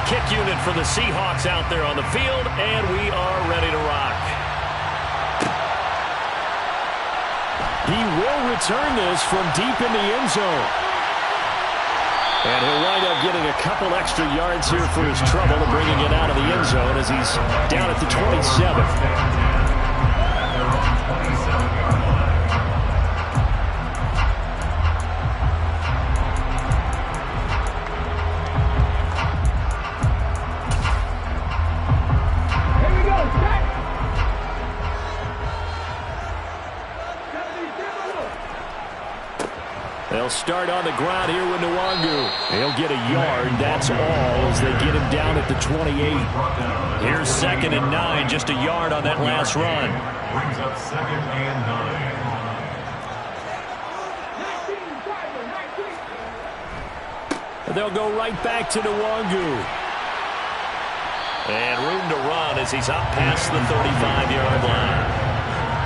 kick unit for the Seahawks out there on the field, and we are ready to rock. He will return this from deep in the end zone. And he'll wind up getting a couple extra yards here for his trouble and bringing it out of the end zone as he's down at the 27. They'll start on the ground here with Nwangwu. He'll get a yard. That's all as they get him down at the 28. Here's 2nd and 9. Just a yard on that last run. Brings up 2nd and 9. They'll go right back to Nwangwu. And room to run as he's up past the 35-yard line.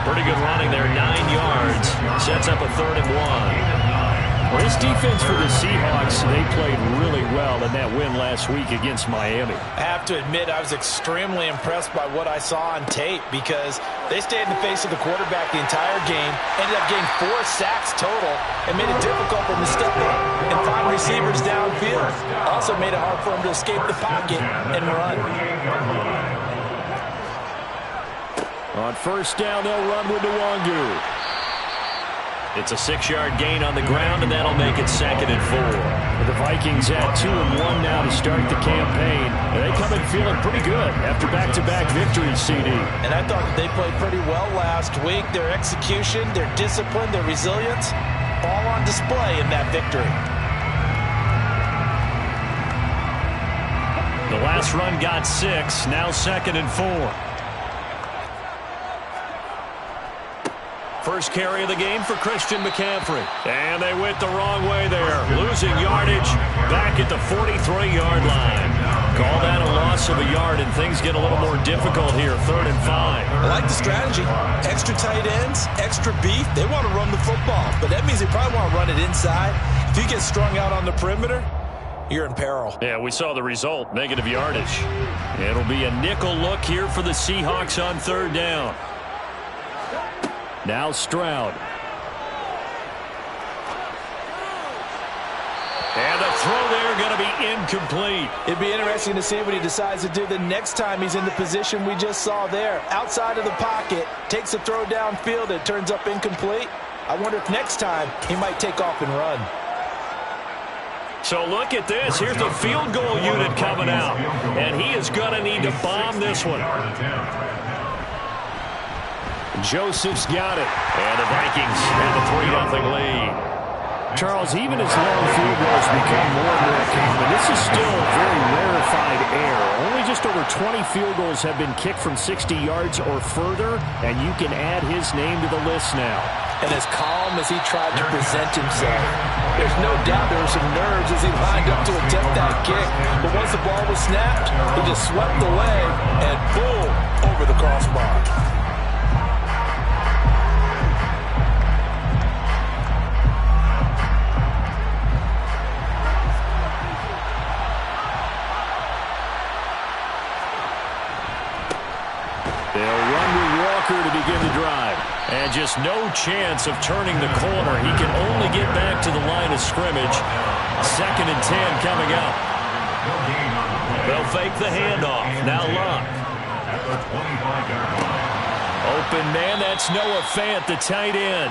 Pretty good running there, 9 yards. Sets up a 3rd and 1. Well, this defense for the Seahawks, they played really well in that win last week against Miami. I have to admit, I was extremely impressed by what I saw on tape because they stayed in the face of the quarterback the entire game, ended up getting 4 sacks total, and made it difficult for him to step up and find receivers downfield. Also made it hard for him to escape the pocket and run. On 1st down, they'll run with Nwangwu. It's a 6-yard gain on the ground, and that'll make it 2nd and 4. The Vikings at 2-1 now to start the campaign. They come in feeling pretty good after back-to-back victories, CD. And I thought that they played pretty well last week. Their execution, their discipline, their resilience, all on display in that victory. The last run got 6, now 2nd and 4. First carry of the game for Christian McCaffrey. And they went the wrong way there. Losing yardage back at the 43-yard line. Call that a loss of a yard, and things get a little more difficult here. 3rd and 5. I like the strategy. Extra tight ends, extra beef. They want to run the football, but that means they probably want to run it inside. If you get strung out on the perimeter, you're in peril. Yeah, we saw the result, negative yardage. It'll be a nickel look here for the Seahawks on 3rd down. Now Stroud. And the throw there going to be incomplete. It'd be interesting to see what he decides to do the next time he's in the position we just saw there. Outside of the pocket, takes a throw downfield, it turns up incomplete. I wonder if next time he might take off and run. So look at this. Here's the field goal unit coming out. And he is going to need to bomb this one. Joseph's got it. And the Vikings have a 3-0 lead. Charles, even as long field goals become more and more common, this is still a very rarefied error. Only just over 20 field goals have been kicked from 60 yards or further, and you can add his name to the list now. And as calm as he tried to present himself, there's no doubt there were some nerves as he lined up to attempt that kick. But once the ball was snapped, he just swept the leg and boom, over the crossbar. They'll run with Walker to begin the drive. And just no chance of turning the corner. He can only get back to the line of scrimmage. 2nd and 10 coming up. They'll fake the handoff. Now Luck. Open man, that's Noah Fant, the tight end.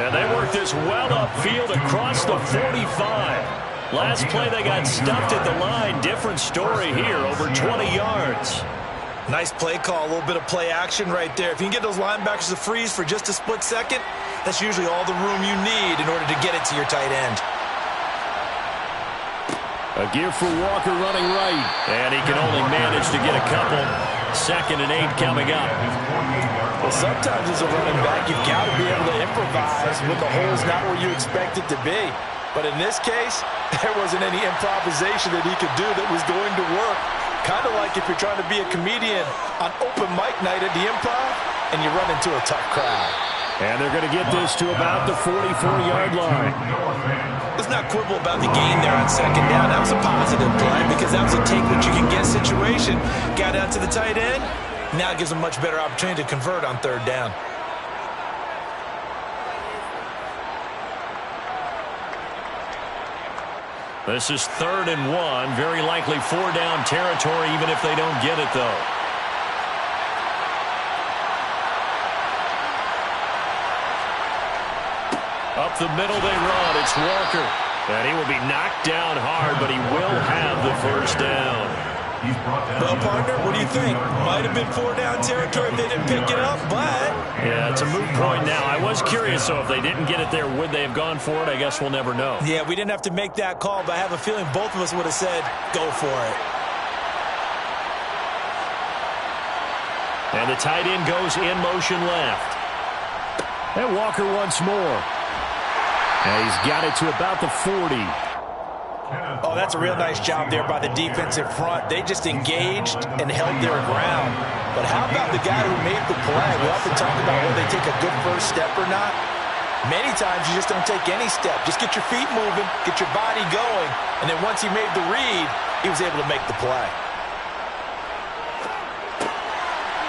And they work this well upfield across the 45. Last play they got stuffed at the line. Different story here, over 20 yards. Nice play call, a little bit of play action right there. If you can get those linebackers to freeze for just a split second, that's usually all the room you need in order to get it to your tight end. A give for Walker running right. And he can only manage to get a couple. 2nd and 8 coming up. Well, sometimes as a running back, you've got to be able to improvise when the hole's not where you expect it to be. But in this case, there wasn't any improvisation that he could do that was going to work. Kind of like if you're trying to be a comedian on open mic night at the Improv and you run into a tough crowd. And they're going to get this to about the 44-yard line. Let's not quibble about the gain there on second down. That was a positive play because that was a take-what-you-can-get situation. Got out to the tight end. Now it gives them a much better opportunity to convert on third down. This is 3rd and 1. Very likely 4-down territory, even if they don't get it, though. Up the middle they run. It's Walker. And he will be knocked down hard, but he will have the first down. Well, partner, what do you think? Might have been 4-down territory if they didn't pick it up, but... Yeah, it's a moot point now. I was curious, so if they didn't get it there, would they have gone for it? I guess we'll never know. Yeah, we didn't have to make that call, but I have a feeling both of us would have said, go for it. And the tight end goes in motion left. And Walker once more. And he's got it to about the 40. Oh, that's a real nice job there by the defensive front. They just engaged and held their ground. But how about the guy who made the play? We often talk about whether they take a good first step or not. Many times you just don't take any step. Just get your feet moving, get your body going, and then once he made the read, he was able to make the play.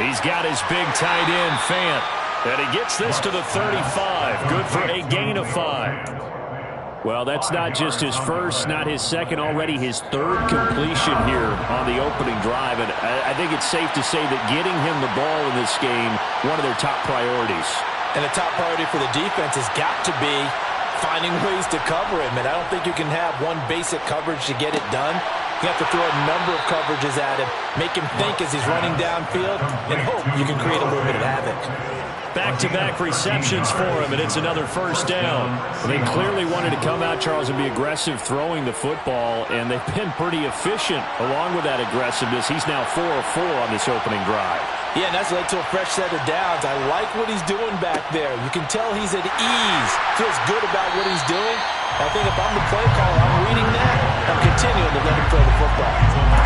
He's got his big tight end, Fant. And he gets this to the 35. Good for a gain of 5. Well, that's not just his first, not his second, already his 3rd completion here on the opening drive. And I think it's safe to say that getting him the ball in this game, one of their top priorities. And the top priority for the defense has got to be finding ways to cover him. And I don't think you can have one basic coverage to get it done. You have to throw a number of coverages at him, make him think as he's running downfield, and hope you can create a little bit of havoc. Back-to-back receptions for him, and it's another first down. They clearly wanted to come out, Charles, and be aggressive throwing the football, and they've been pretty efficient along with that aggressiveness. He's now 4 of 4 on this opening drive. Yeah, and that's led to a fresh set of downs. I like what he's doing back there. You can tell he's at ease, feels good about what he's doing. I think if I'm the play caller, I'm reading that, I'm continuing to let him throw the football.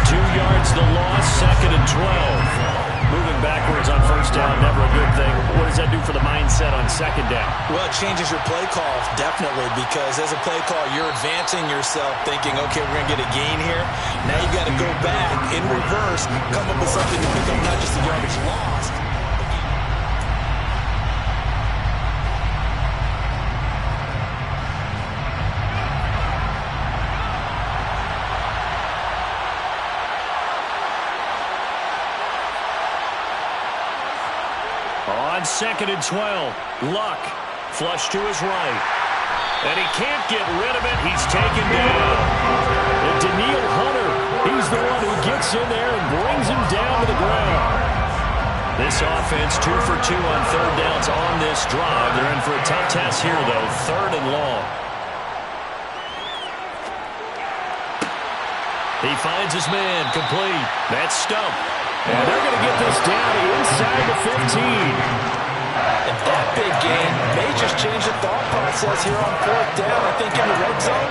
2 yards the loss, 2nd and 12. Moving backwards on first down, never a good thing. What does that do for the mindset on second down? Well, it changes your play call, definitely, because as a play call, you're advancing yourself thinking, okay, we're going to get a gain here. Now you got to go back in reverse, come up with something to pick up not just the yardage lost. On 2nd and 12, Luck, flush to his right. And he can't get rid of it. He's taken down. And Daniil Hunter, he's the one who gets in there and brings him down to the ground. This offense 2 for 2 on third downs on this drive. They're in for a tough test here, though. 3rd and long. He finds his man, complete. That's Stump. And they're going to get this down inside the 15. And that big gain may just change the thought process here on 4th down. I think in the red zone,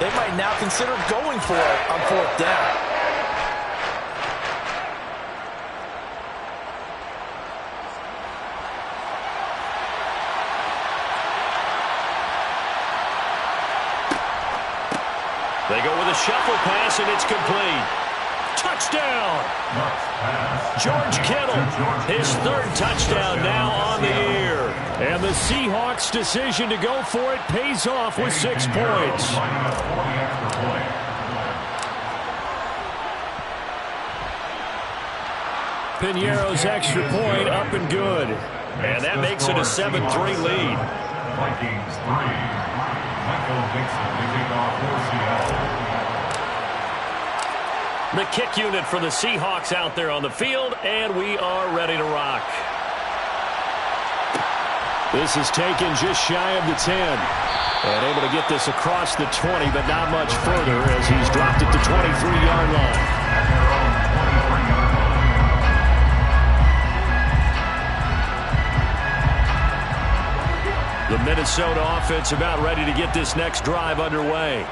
they might now consider going for it on 4th down. They go with a shuffle pass, and it's complete. Touchdown! George Kittle, his 3rd touchdown now on the year. And the Seahawks' decision to go for it pays off with 6 points. Piñeiro's extra point up and good. And that makes it a 7-3 lead. Vikings 3. Michael Dixon to kick off for Seattle. The kick unit for the Seahawks out there on the field, and we are ready to rock. This is taken just shy of the 10. And able to get this across the 20, but not much further as he's dropped it to 23-yard line. The Minnesota offense about ready to get this next drive underway.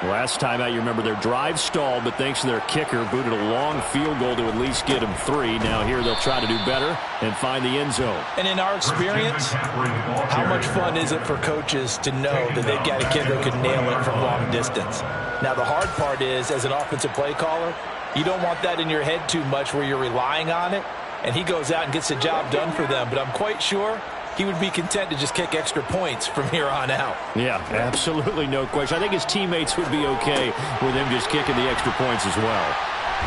Last time out, you remember their drive stalled, but thanks to their kicker, booted a long field goal to at least get them 3. Now here they'll try to do better and find the end zone. And in our experience, how much fun is it for coaches to know that they've got a kid who can nail it from long distance? Now the hard part is, as an offensive play caller, you don't want that in your head too much where you're relying on it, and he goes out and gets the job done for them. But I'm quite sure he would be content to just kick extra points from here on out. Yeah, absolutely no question. I think his teammates would be okay with him just kicking the extra points as well.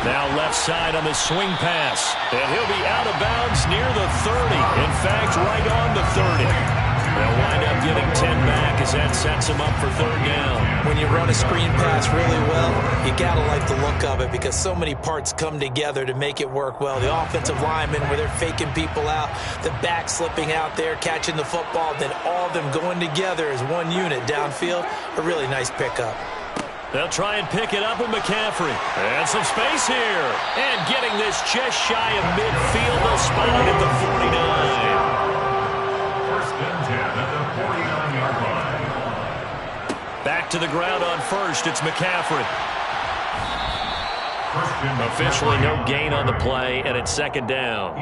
Now left side on the swing pass. And he'll be out of bounds near the 30. In fact, right on the 30. They'll wind up getting 10 back as that sets him up for third down. When you run a screen pass really well, you got to like the look of it because so many parts come together to make it work well. The offensive linemen, where they're faking people out, the back slipping out there, catching the football, then all of them going together as one unit downfield. A really nice pickup. They'll try and pick it up with McCaffrey. And some space here. And getting this just shy of midfield. They'll spot it at the 49. First and 10 at the 49-yard line. Back to the ground on first. It's McCaffrey. Officially no gain on the play, and it's second down.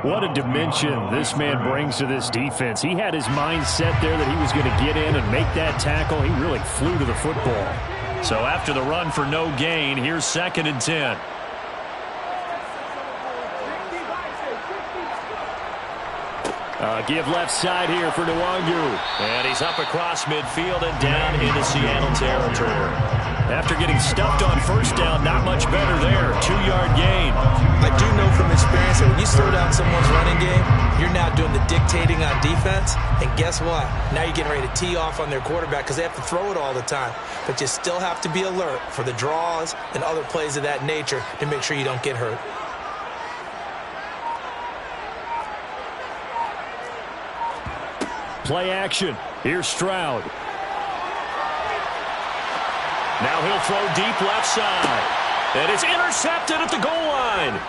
What a dimension this man brings to this defense. He had his mind set there that he was going to get in and make that tackle. He really flew to the football. So after the run for no gain, here's second and 10. Give left side here for Nwangu. And he's up across midfield and down into Seattle territory. After getting stuffed on first down, not much better there. 2-yard gain. I do know from experience that when you slow down someone's running game, you're now doing the dictating on defense. And guess what? Now you're getting ready to tee off on their quarterback because they have to throw it all the time. But you still have to be alert for the draws and other plays of that nature to make sure you don't get hurt. Play action. Here's Stroud. Now he'll throw deep left side. And it's intercepted at the goal line.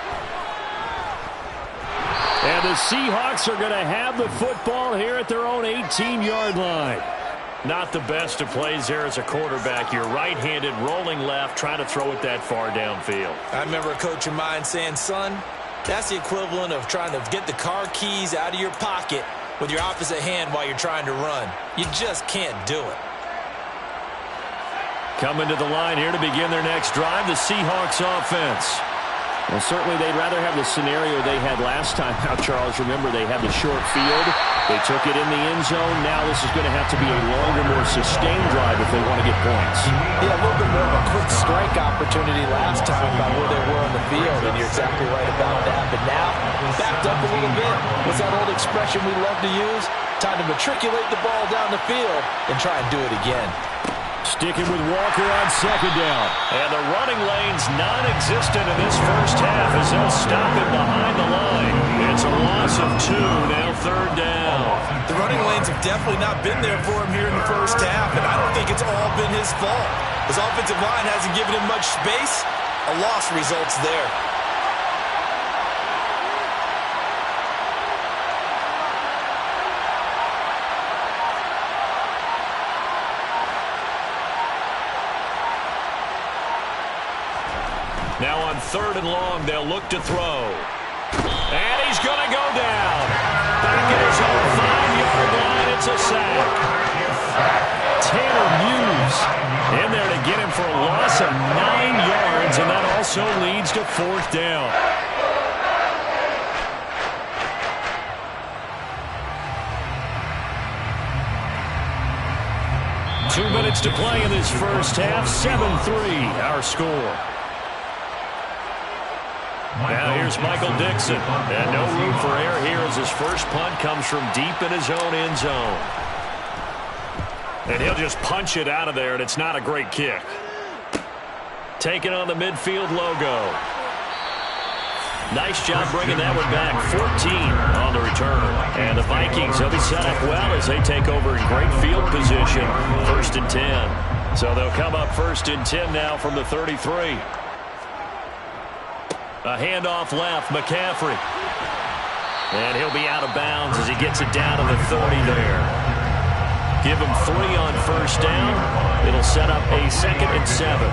And the Seahawks are going to have the football here at their own 18-yard line. Not the best of plays there as a quarterback. You're right-handed, rolling left, trying to throw it that far downfield. I remember a coach of mine saying, son, that's the equivalent of trying to get the car keys out of your pocket with your opposite hand while you're trying to run. You just can't do it. Coming to the line here to begin their next drive, the Seahawks offense. Well, certainly they'd rather have the scenario they had last time out, Charles. Remember, they had the short field. They took it in the end zone. Now this is going to have to be a longer, more sustained drive if they want to get points. Yeah, a little bit more of a quick strike opportunity last time about where they were on the field, and you're exactly right about that. But now, backed up a little bit. What's that old expression we love to use? Time to matriculate the ball down the field and try and do it again. Sticking with Walker on second down. And the running lane's non-existent in this first half as they'll stop him behind the line. It's a loss of 2, now third down. The running lanes have definitely not been there for him here in the first half, and I don't think it's all been his fault. His offensive line hasn't given him much space. A loss results there. Now on third and long, they'll look to throw. And he's going to go down. Back at his own 5-yard line, it's a sack. Tanner Muse in there to get him for a loss of 9 yards, and that also leads to fourth down. Two minutes to play in this first half. 7-3, our score. Now here's Michael Dixon. And no room for error here as his first punt comes from deep in his own end zone. And he'll just punch it out of there, and it's not a great kick. Taking on the midfield logo. Nice job bringing that one back. 14 on the return. And the Vikings, they'll be set up well as they take over in great field position. First and 10. So they'll come up first and 10 now from the 33. A handoff left, McCaffrey. And he'll be out of bounds as he gets it down to the 30 there. give him 3 on first down. It'll set up a 2nd and 7.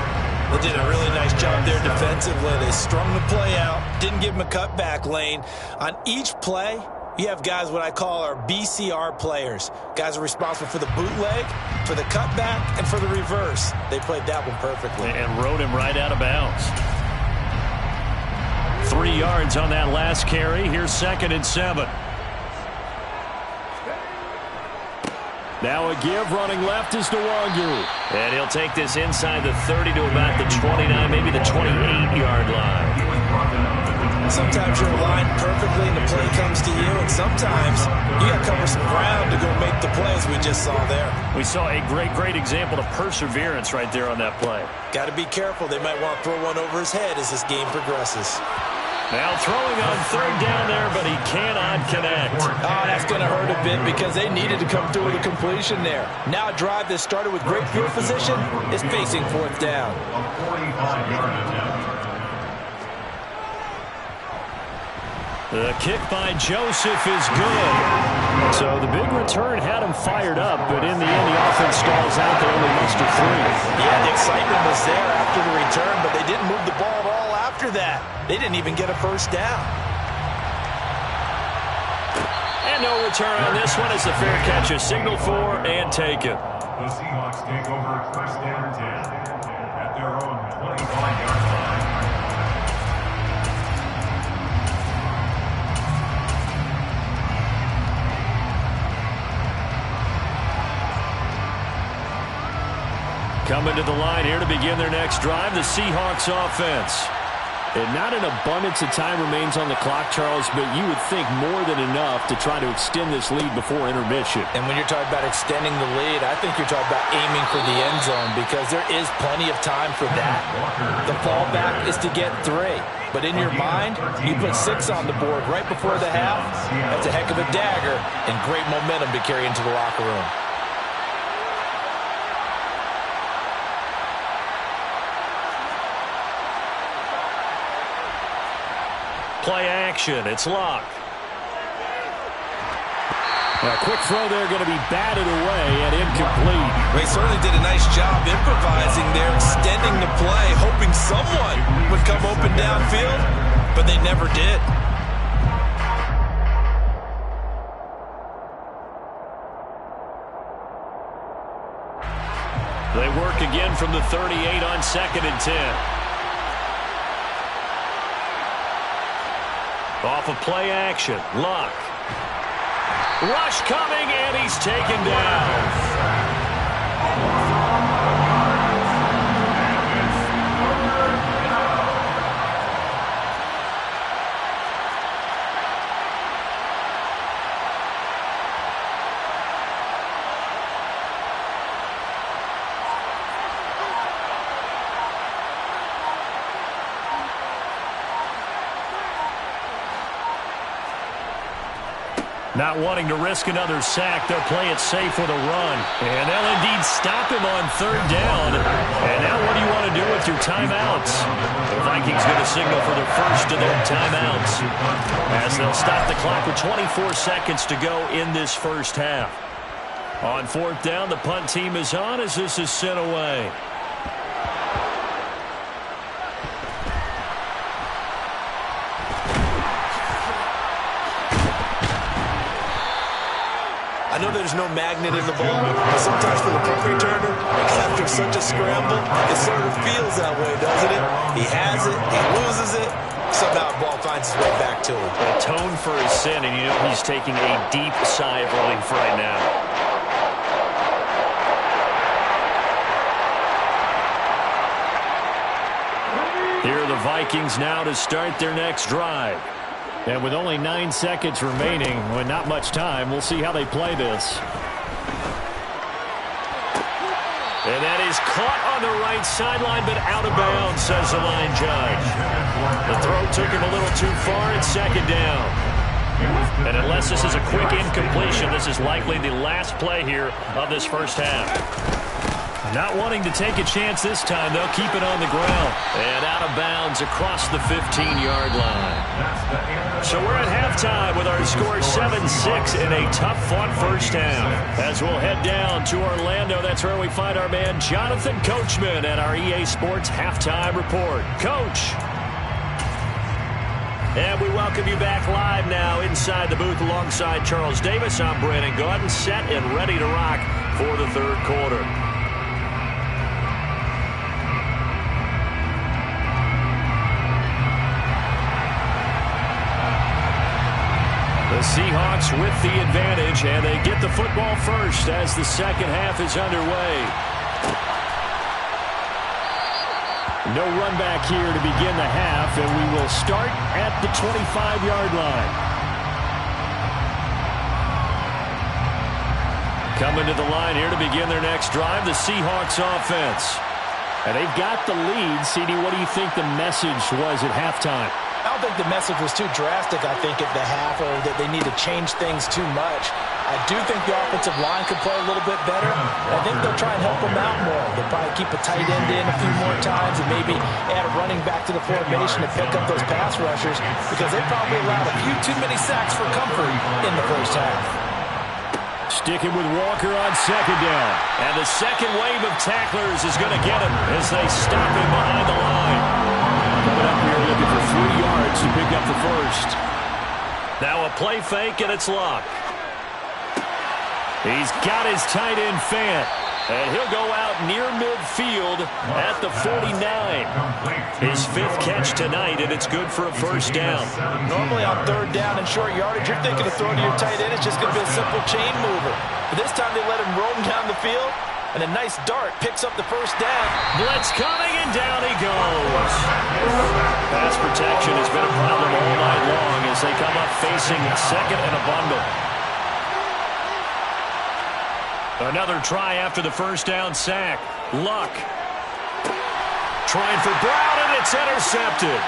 They did a really nice job there defensively. They strung the play out, didn't give him a cutback lane. On each play, you have guys what I call our BCR players. Guys are responsible for the bootleg, for the cutback, and for the reverse. They played that one perfectly. And rode him right out of bounds. 3 yards on that last carry. Here's 2nd and 7. Now a give, running left is Wooo. And he'll take this inside the 30 to about the 29, maybe the 28-yard line. Sometimes you're aligned perfectly and the play comes to you, and sometimes you got to cover some ground to go make the plays we just saw there. We saw a great example of perseverance right there on that play. Got to be careful. They might want to throw one over his head as this game progresses. Now throwing on 3rd down there, but he cannot connect. Oh, that's going to hurt a bit because they needed to come through with a completion there. Now a drive that started with great field position is facing 4th down. A 45-yard attempt. The kick by Joseph is good. So the big return had him fired up, but in the end the offense stalls out. They only muster 3. Yeah, the excitement was there after the return, but they didn't move the ball at all after that. They didn't even get a first down. And no return on this one as the fair catch is signaled for and taken. The Seahawks take over 1st and 10 at their own 25-yard line. Coming to the line here to begin their next drive, the Seahawks offense. And not an abundance of time remains on the clock, Charles, but you would think more than enough to try to extend this lead before intermission. And when you're talking about extending the lead, I think you're talking about aiming for the end zone because there is plenty of time for that. The fallback is to get 3. But in your mind, you put 6 on the board right before the half. That's a heck of a dagger and great momentum to carry into the locker room. Play action. It's Locke. A quick throw there going to be batted away and incomplete. They certainly did a nice job improvising there, extending the play, hoping someone would come open downfield, but they never did. They work again from the 38 on 2nd and 10. Off of play action, Luck. Rush coming, and he's taken down. Not wanting to risk another sack, they'll play it safe with a run. And they'll indeed stop him on 3rd down. And now what do you want to do with your timeouts? The Vikings going to signal for their first of their timeouts as they'll stop the clock with 24 seconds to go in this first half. On 4th down, the punt team is on as this is sent away. I know there's no magnet in the ball, but sometimes for the punt returner, after such a scramble, it sort of feels that way, doesn't it? He has it, he loses it, somehow the ball finds its way back to him. Atone for his sin, and you know he's taking a deep sigh of relief right now. Here are the Vikings now to start their next drive. And with only 9 seconds remaining, with not much time, we'll see how they play this. And that is caught on the right sideline, but out of bounds, says the line judge. The throw took him a little too far. It's 2nd down. And unless this is a quick incompletion, this is likely the last play here of this first half. Not wanting to take a chance this time, they'll keep it on the ground. And out of bounds across the 15-yard line. So we're at halftime with our score 7-6 in a tough-fought first half. As we'll head down to Orlando, that's where we find our man Jonathan Coachman at our EA Sports Halftime Report. Coach. And we welcome you back live now inside the booth alongside Charles Davis. I'm Brandon Gaudin, set and ready to rock for the third quarter. The Seahawks with the advantage, and they get the football first as the second half is underway. No run back here to begin the half, and we will start at the 25-yard line. Coming to the line here to begin their next drive, the Seahawks offense. And they've got the lead. CD, what do you think the message was at halftime? I don't think the message was too drastic, I think, at the half, or that they need to change things too much. I do think the offensive line could play a little bit better. I think they'll try and help them out more. They'll probably keep a tight end in a few more times and maybe add a running back to the formation to pick up those pass rushers, because they probably allowed a few too many sacks for comfort in the first half. Sticking with Walker on second down. And the second wave of tacklers is going to get him as they stop him behind the line. Coming up here looking for 3 yards to pick up the first. Now a play fake, and it's Luck. He's got his tight end Fant. And he'll go out near midfield at the 49. His 5th catch tonight, and it's good for a first down. Normally on third down and short yardage, you're thinking of throwing to your tight end. It's just going to be a simple chain mover. But this time they let him roam down the field, and a nice dart picks up the first down. Blitz coming, and down he goes. Pass protection has been a problem all night long as they come up facing second and a bundle. Another try after the first down sack. Luck. Trying for Brown, and it's intercepted.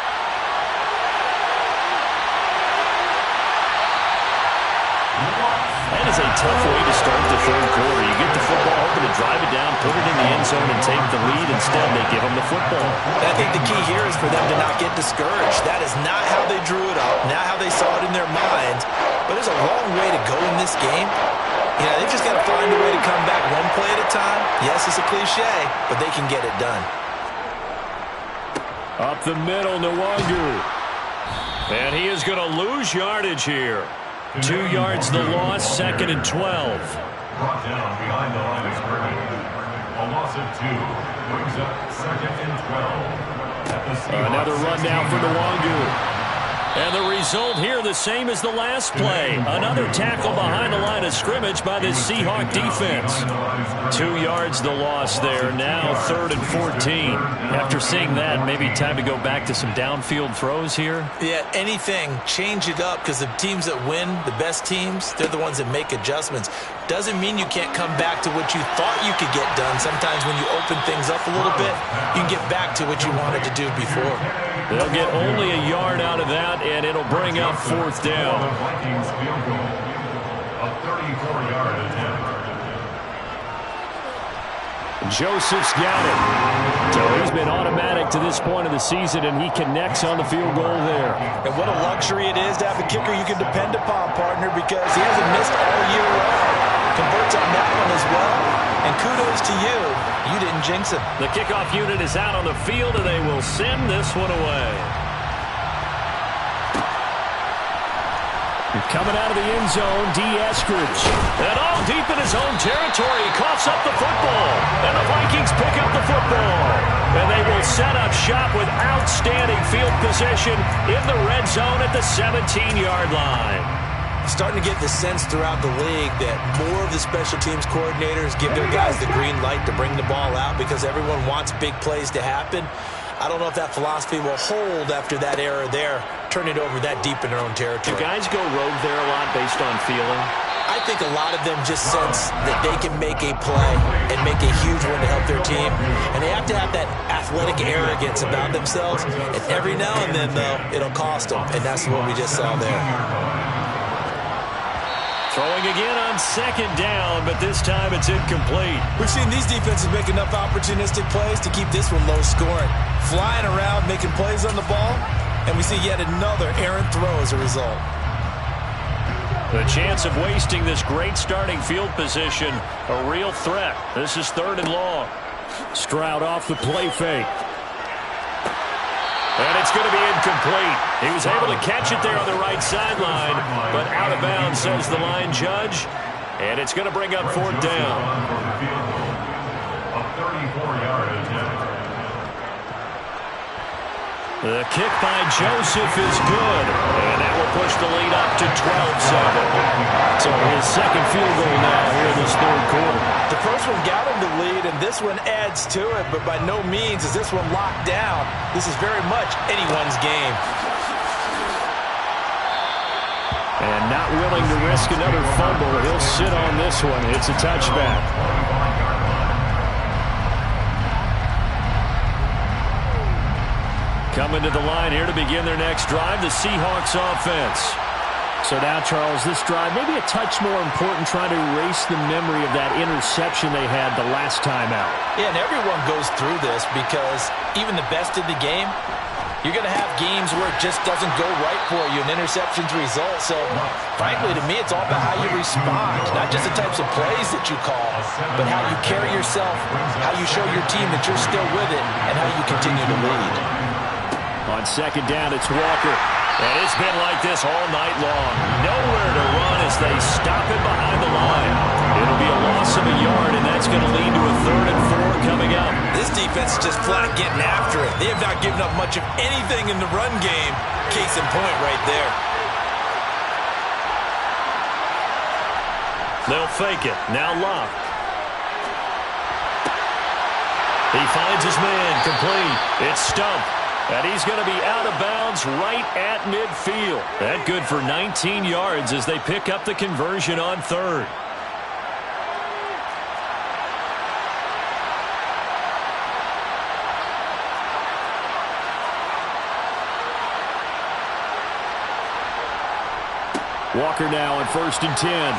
That is a tough way to start the third quarter. You get the football, hoping to drive it down, put it in the end zone, and take the lead. Instead, they give them the football. I think the key here is for them to not get discouraged. That is not how they drew it up, not how they saw it in their minds. But there's a long way to go in this game. Yeah, they've just got to find a way to come back one play at a time. Yes, it's a cliche, but they can get it done. Up the middle, Nwangu. And he is going to lose yardage here. 2 yards the loss, second and 12. Brought down behind the line of scrimmage. A loss of 2 brings up second and 12. Another run down for Nwangu. And the result here the same as the last play. Another tackle behind the line of scrimmage by the Seahawk defense. 2 yards the loss there. Now 3rd and 14. After seeing that, maybe time to go back to some downfield throws here. Yeah, anything. Change it up, because the teams that win, the best teams, they're the ones that make adjustments. Doesn't mean you can't come back to what you thought you could get done. Sometimes when you open things up a little bit, you can get back to what you wanted to do before. They'll get only a yard out of that, and it'll bring up 4th down. A 34-yard attempt. Joseph's got it. So he's been automatic to this point of the season, and he connects on the field goal there. And what a luxury it is to have a kicker you can depend upon, partner, because he hasn't missed all year long. Converts on that one as well. And kudos to you. You didn't jinx it. The kickoff unit is out on the field, and they will send this one away. Coming out of the end zone, D. Eskridge. And all deep in his own territory, he coughs up the football. And the Vikings pick up the football. And they will set up shop with outstanding field position in the red zone at the 17-yard line. Starting to get the sense throughout the league that more of the special teams coordinators give their guys the green light to bring the ball out, because everyone wants big plays to happen. I don't know if that philosophy will hold after that era there, turn it over that deep in their own territory. Do guys go rogue there a lot based on feeling? I think a lot of them just sense that they can make a play and make a huge one to help their team. And they have to have that athletic arrogance about themselves. And every now and then, though, it'll cost them. And that's what we just saw there. Throwing again on second down, but this time it's incomplete. We've seen these defenses make enough opportunistic plays to keep this one low scoring. Flying around, making plays on the ball. and we see yet another errant throw as a result. The chance of wasting this great starting field position, a real threat. This is 3rd and long. Stroud off the play fake. And it's going to be incomplete. He was able to catch it there on the right sideline, but out of bounds, says the line judge. And it's going to bring up 4th down. A 34-yard attempt. The kick by Joseph is good, and that will push the lead up to 12-7. So his second field goal now here in this 3rd quarter. The first one got him the lead, and this one adds to it, but by no means is this one locked down. This is very much anyone's game. And not willing to risk another fumble, he'll sit on this one. It's a touchback. Coming to the line here to begin their next drive, the Seahawks offense. So now, Charles, this drive maybe a touch more important, trying to erase the memory of that interception they had the last time out. Yeah, and everyone goes through this because even the best in the game, you're going to have games where it just doesn't go right for you, and interceptions result. So, frankly, to me, it's all about how you respond, not just the types of plays that you call, but how you carry yourself, how you show your team that you're still with it, and how you continue to lead. On 2nd down, it's Walker. And it's been like this all night long. Nowhere to run as they stop him behind the line. It'll be a loss of a yard, and that's going to lead to a 3rd and 4 coming up. This defense is just flat getting after it. They have not given up much of anything in the run game. Case in point right there. They'll fake it. Now Locke. He finds his man. Complete. It's stumped. And he's going to be out of bounds right at midfield. That good for 19 yards as they pick up the conversion on 3rd. Walker now on 1st and 10.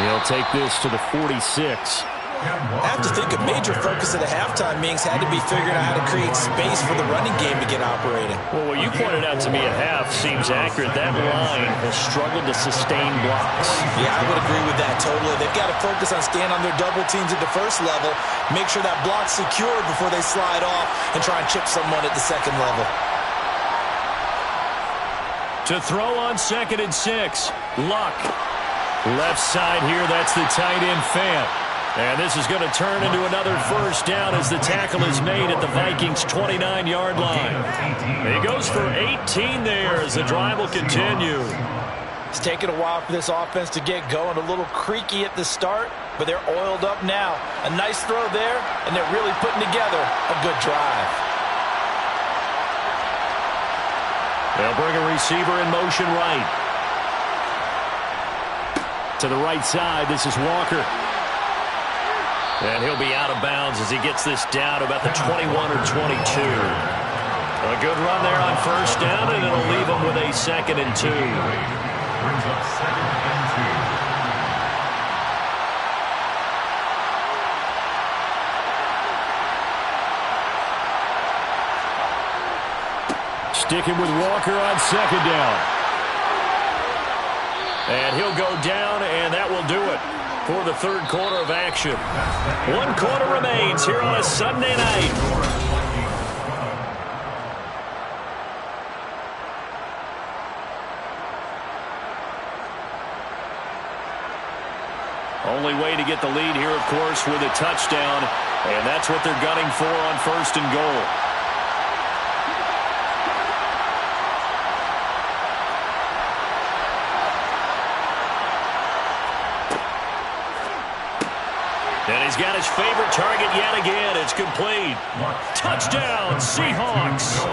He'll take this to the 46. I have to think a major focus at the halftime meetings had to be figuring out how to create space for the running game to get operating. Well, what you pointed out to me at half seems accurate. That line has struggled to sustain blocks. Yeah, I would agree with that totally. They've got to focus on staying on their double teams at the first level, make sure that block's secured before they slide off and try and chip someone at the second level. To throw on 2nd and 6. Luck. Left side here, that's the tight end Fant. And this is going to turn into another 1st down as the tackle is made at the Vikings' 29-yard line. He goes for 18 there as the drive will continue. It's taken a while for this offense to get going. A little creaky at the start, but they're oiled up now. A nice throw there, and they're really putting together a good drive. They'll bring a receiver in motion right. To the right side, this is Walker. And he'll be out of bounds as he gets this down to about the 21 or 22. A good run there on 1st down, and it'll leave him with a 2nd and 2. Brings up 2nd and 2. Sticking with Walker on 2nd down. And he'll go down, and that will do it for the 3rd quarter of action. 1 quarter remains here on a Sunday night. Only way to get the lead here, of course, with a touchdown, and that's what they're gunning for on 1st and goal. And he's got his favorite target yet again. It's complete. Touchdown, Seahawks.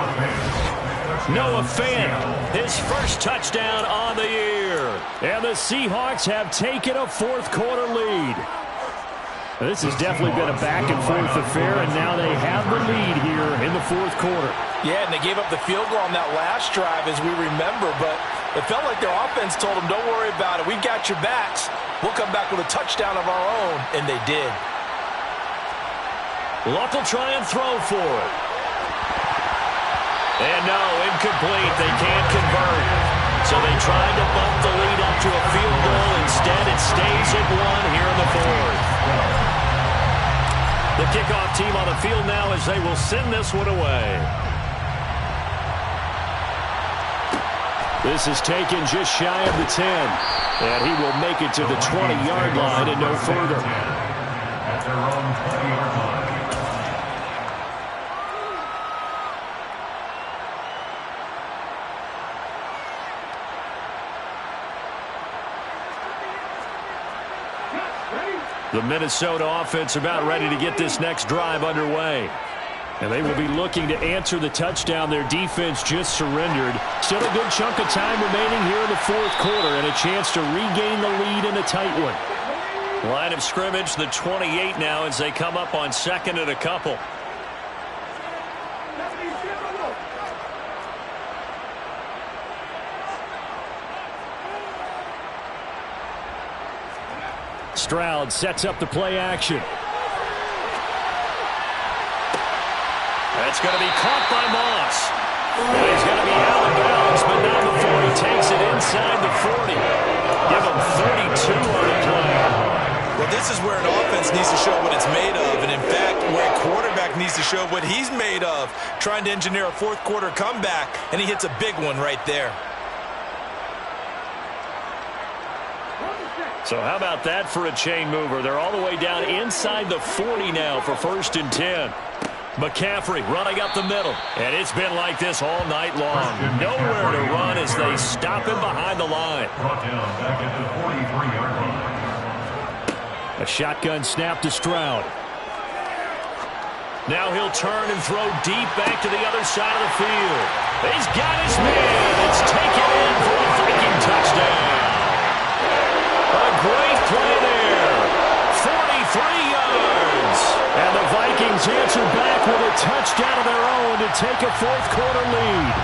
Noah Fant, his first touchdown on the year. And the Seahawks have taken a 4th quarter lead. This has definitely been a back-and-forth affair, and now they have the lead here in the 4th quarter. Yeah, and they gave up the field goal on that last drive, as we remember, but it felt like their offense told them, don't worry about it. We've got your backs. We'll come back with a touchdown of our own, and they did. Luck will try and throw for it. And no, incomplete. They can't convert. So they tried to bump the lead up to a field goal. Instead, it stays at 1 here in the fourth. The kickoff team on the field now as they will send this one away. This is taken just shy of the 10. And he will make it to the 20-yard line and no further. At their own 20-yard line. The Minnesota offense about ready to get this next drive underway. And they will be looking to answer the touchdown their defense just surrendered. Still a good chunk of time remaining here in the fourth quarter and a chance to regain the lead in a tight one. Line of scrimmage, the 28 now as they come up on second and a couple. Stroud sets up the play action. That's going to be caught by Moss. And he's going to be out of bounds, but not before he takes it inside the 40. Give him 32 on the play. Well, this is where an offense needs to show what it's made of, and in fact, where a quarterback needs to show what he's made of, trying to engineer a fourth quarter comeback, and he hits a big one right there. So how about that for a chain mover? They're all the way down inside the 40 now for 1st and 10. McCaffrey running up the middle. And it's been like this all night long. Nowhere to run as they stop him behind the line. Brought down back at the 43-yard line. A shotgun snap to Stroud. Now he'll turn and throw deep back to the other side of the field. He's got his man. It's taken in for a Viking touchdown. A great play there. 43 yards. And the Vikings answer back with a touchdown of their own to take a fourth quarter lead.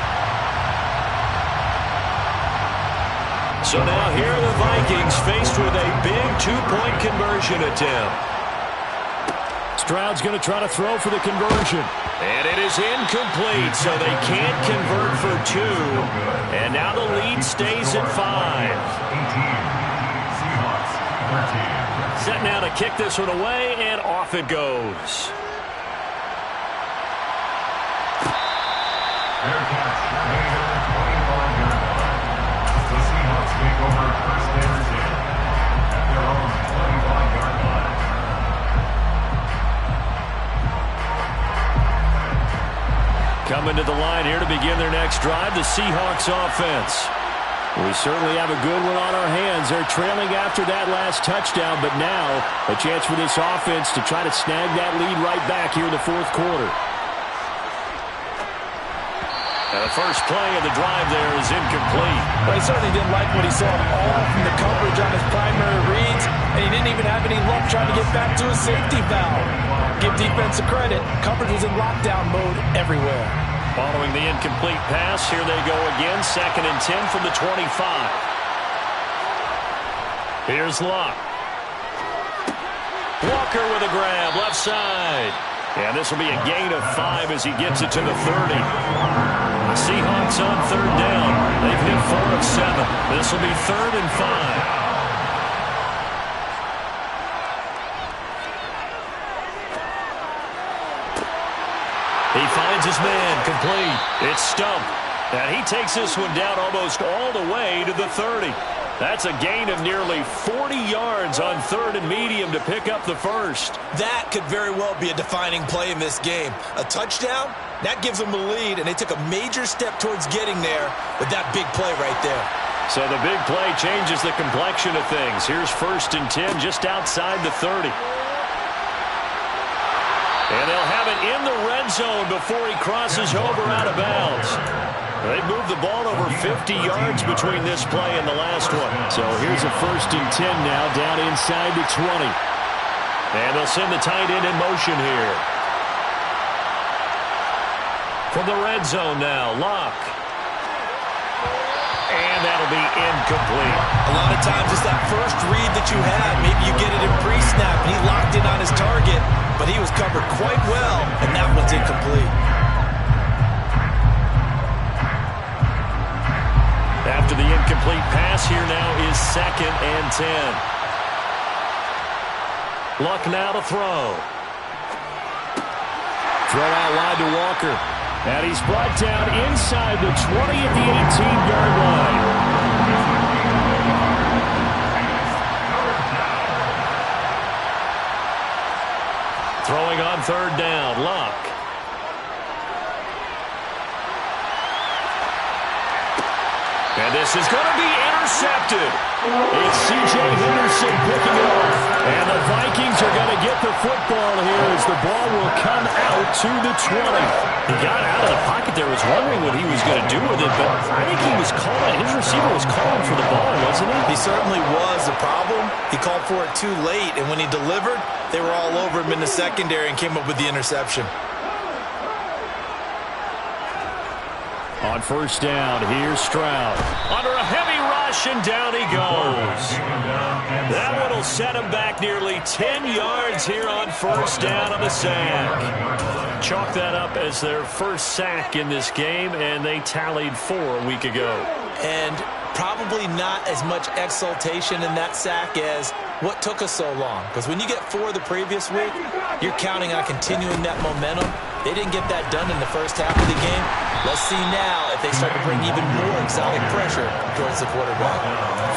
So now here are the Vikings faced with a big two-point conversion attempt. Stroud's going to try to throw for the conversion. And it is incomplete, so they can't convert for 2. And now the lead stays at 5. Set now to kick this one away, and off it goes. Fair catch made at the 25-yard line. The Seahawks take over 1st and 10 at their own 25-yard line. Coming to the line here to begin their next drive, the Seahawks offense. We certainly have a good one on our hands. They're trailing after that last touchdown, but now a chance for this offense to try to snag that lead right back here in the fourth quarter. And the first play of the drive there is incomplete. Well, he certainly didn't like what he saw all from the coverage on his primary reads, and he didn't even have any luck trying to get back to his safety valve. Give defense a credit. Coverage was in lockdown mode everywhere. Following the incomplete pass, here they go again. 2nd and 10 from the 25. Here's Locke. Walker with a grab, left side. And this will be a gain of 5 as he gets it to the 30. The Seahawks on 3rd down. They've hit 4 of 7. This will be 3rd and 5. He finds his man, complete. It's stumped. And he takes this one down almost all the way to the 30. That's a gain of nearly 40 yards on 3rd and medium to pick up the first. That could very well be a defining play in this game. A touchdown, that gives them the lead, and they took a major step towards getting there with that big play right there. So the big play changes the complexion of things. Here's 1st and 10 just outside the 30. And they'll have it in the red zone before he crosses over out of bounds. They moved the ball over 50 yards between this play and the last one. So here's a 1st and 10 now down inside the 20. And they'll send the tight end in motion here. From the red zone now, Locke. And that'll be incomplete. A lot of times it's that first read that you had. Maybe you get it in pre-snap, and he locked in on his target, but he was covered quite well, and that one's incomplete. incomplete pass here now is 2nd and 10. Luck now to throw. Throw out wide to Walker. And he's brought down inside the 20 at the 18-yard line. Throwing on 3rd down, Luck. And this is going to be intercepted. It's C.J. Henderson picking it off. And the Vikings are going to get the football here as the ball will come out to the 20. He got out of the pocket there, was wondering what he was going to do with it, but I think he was calling, his receiver was calling for the ball, wasn't he? He certainly was. The problem, he called for it too late, and when he delivered, they were all over him in the secondary and came up with the interception. On 1st down, here's Stroud. Under a heavy rush, and down he goes. That one will set him back nearly 10 yards here on 1st down of the sack. Chalk that up as their first sack in this game, and they tallied 4 a week ago. And probably not as much exultation in that sack as what took us so long. Because when you get 4 the previous week, you're counting on continuing that momentum. They didn't get that done in the first half of the game. Let's see now if they start to bring even more exotic pressure towards the quarterback.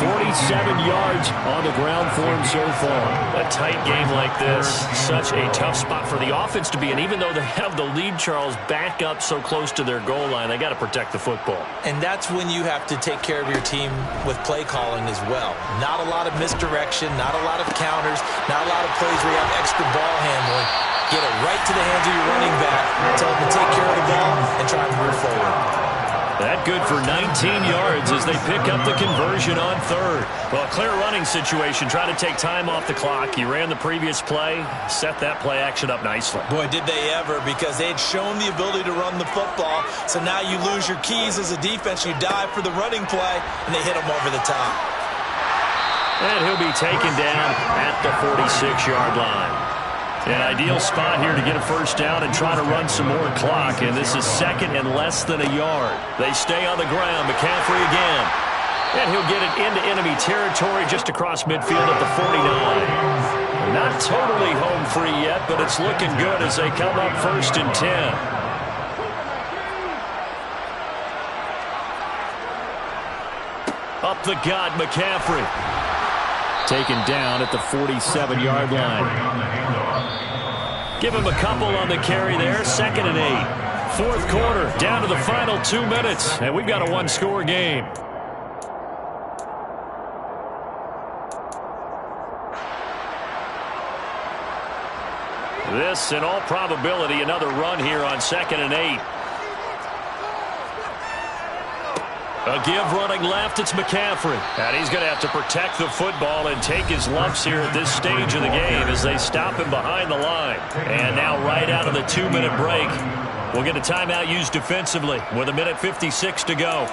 47 yards on the ground for him so far. A tight game like this, such a tough spot for the offense to be in. Even though they have the lead, Charles, back up so close to their goal line, they got to protect the football. And that's when you have to take care of your team with play calling as well. Not a lot of misdirection, not a lot of counters, not a lot of plays where you have extra ball handling. Get it right to the hands of your running back, tell him to take care of the ball, and try and move forward. That good for 19 yards as they pick up the conversion on 3rd. Well, a clear running situation. Try to take time off the clock. He ran the previous play, set that play action up nicely. Boy, did they ever, because they had shown the ability to run the football. So now you lose your keys as a defense. You dive for the running play, and they hit him over the top. And he'll be taken down at the 46-yard line. An ideal spot here to get a 1st down and try to run some more clock. And this is 2nd and less than a yard. They stay on the ground. McCaffrey again. And he'll get it into enemy territory just across midfield at the 49. Not totally home free yet, but it's looking good as they come up 1st and 10. Up the gut, McCaffrey. Taken down at the 47-yard line. Give him a couple on the carry there. 2nd and 8. 4th quarter, down to the final 2 minutes, and we've got a 1-score game. This, in all probability, another run here on 2nd and 8. A give running left, it's McCaffrey. And he's going to have to protect the football and take his lumps here at this stage of the game as they stop him behind the line. And now right out of the 2-minute break, we'll get a timeout used defensively with 1:56 to go.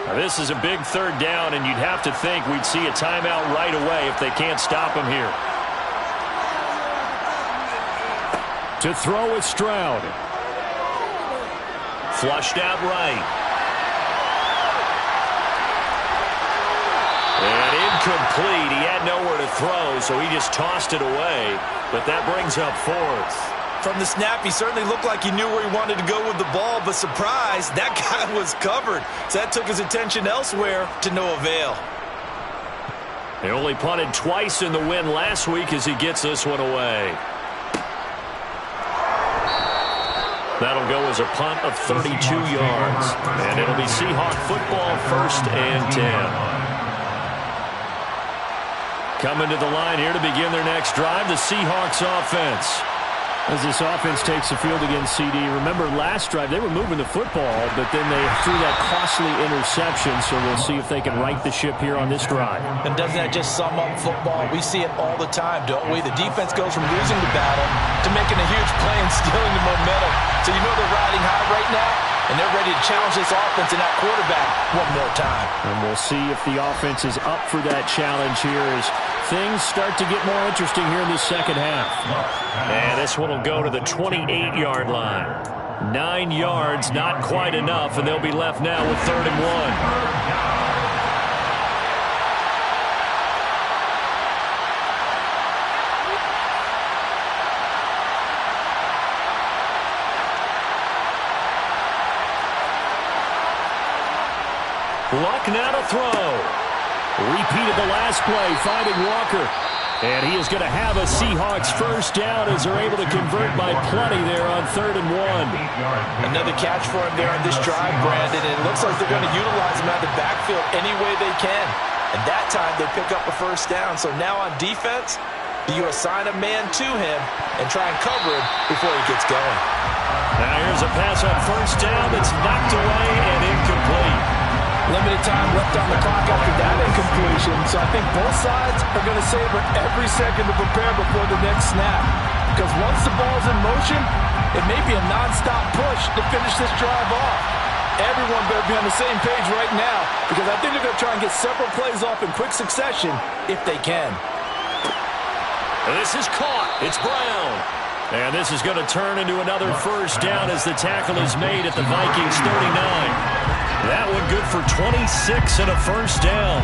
Now this is a big 3rd down, and you'd have to think we'd see a timeout right away if they can't stop him here. To throw with Stroud. Flushed out right. And incomplete. He had nowhere to throw, so he just tossed it away. But that brings up 4th. From the snap, he certainly looked like he knew where he wanted to go with the ball, but surprise, that guy was covered. So that took his attention elsewhere to no avail. They only punted twice in the win last week as he gets this one away. That'll go as a punt of 32 yards. And it'll be Seahawk football 1st and 10. Coming to the line here to begin their next drive, the Seahawks offense. As this offense takes the field against CD, remember last drive they were moving the football, but then they threw that costly interception, so we'll see if they can right the ship here on this drive. And doesn't that just sum up football? We see it all the time, don't we? The defense goes from losing the battle to making a huge play and stealing the momentum. So you know they're riding high right now, and they're ready to challenge this offense and that quarterback one more time. And we'll see if the offense is up for that challenge here as things start to get more interesting here in the second half. And this one will go to the 28-yard line. 9 yards, not quite enough, and they'll be left now with 3rd and 1. Luck now to throw. Repeated the last play, finding Walker. And he is going to have a Seahawks first down as they're able to convert by plenty there on 3rd and 1. Another catch for him there on this drive, Brandon. And it looks like they're going to utilize him out of the backfield any way they can. And that time they pick up a first down. So now on defense, do you assign a man to him and try and cover him before he gets going? Now here's a pass on first down that's knocked away and incomplete. Limited time left on the clock after that incompletion. So I think both sides are going to savor every second to prepare before the next snap. Because once the ball's in motion, it may be a nonstop push to finish this drive off. Everyone better be on the same page right now, because I think they're going to try and get several plays off in quick succession if they can. This is caught. It's Brown. And this is going to turn into another first down as the tackle is made at the Vikings 39. That one good for 26 and a first down.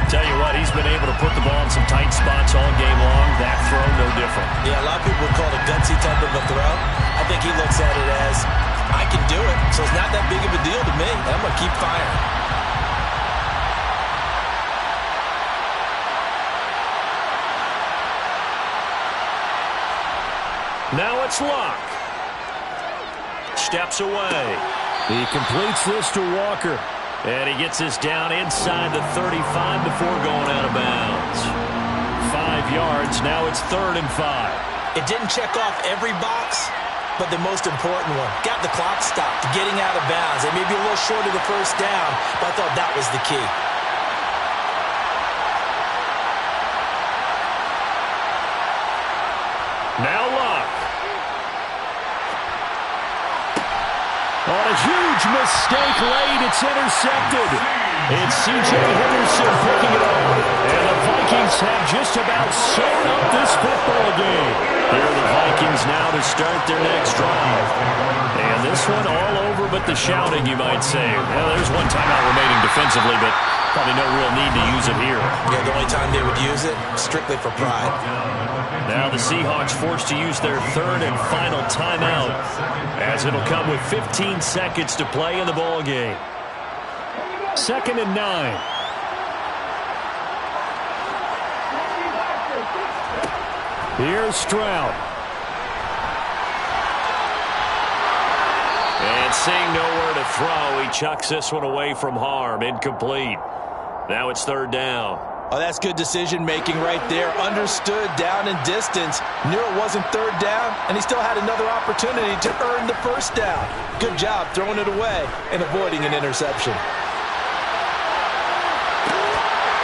Tell you what, he's been able to put the ball in some tight spots all game long. That throw, no different. Yeah, a lot of people would call it a gutsy type of a throw. I think he looks at it as, I can do it, so it's not that big of a deal to me. I'm going to keep firing. Now it's Luck. Steps away. He completes this to Walker. And he gets this down inside the 35 before going out of bounds. 5 yards. Now it's 3rd and 5. It didn't check off every box, but the most important one. Got the clock stopped, getting out of bounds. It may be a little short of the first down, but I thought that was the key. Now Luck. On a huge mistake late, it's intercepted. It's C.J. Henderson picking it up. And the Vikings have just about sewn up this football game. Here are the Vikings now to start their next drive. And this one all over but the shouting, you might say. Well, there's one timeout remaining defensively, but probably no real need to use it here. Yeah, the only time they would use it, strictly for pride. Now the Seahawks forced to use their 3rd and final timeout, as it'll come with 15 seconds to play in the ball game. 2nd and 9. Here's Stroud. And seeing nowhere to throw, he chucks this one away from harm. Incomplete. Now it's 3rd down. Oh, that's good decision-making right there. Understood down and distance. Knew it wasn't 3rd down, and he still had another opportunity to earn the first down. Good job throwing it away and avoiding an interception.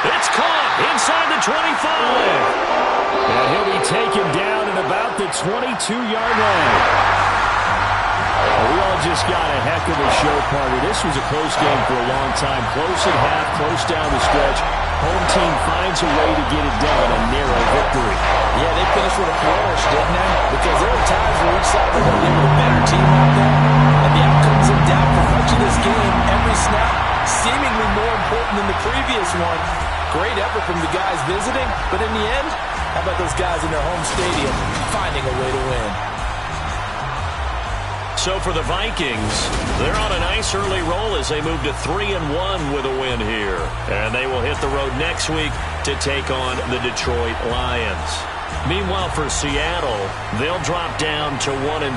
It's caught inside the 25. And he'll be taken down at about the 22-yard line. We all just got a heck of a show, partner. This was a close game for a long time. Close at half, close down the stretch. Home team finds a way to get it done, a narrow victory. Yeah, they finished with a flourish, didn't they? Because there were times where each side was a little better team out there. And the outcomes in doubt for much of this game, every snap seemingly more important than the previous one. Great effort from the guys visiting, but in the end, how about those guys in their home stadium finding a way to win? So for the Vikings, they're on a nice early roll as they move to 3-1 with a win here. And they will hit the road next week to take on the Detroit Lions. Meanwhile, for Seattle, they'll drop down to 1-3.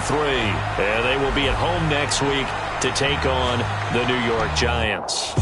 And they will be at home next week to take on the New York Giants.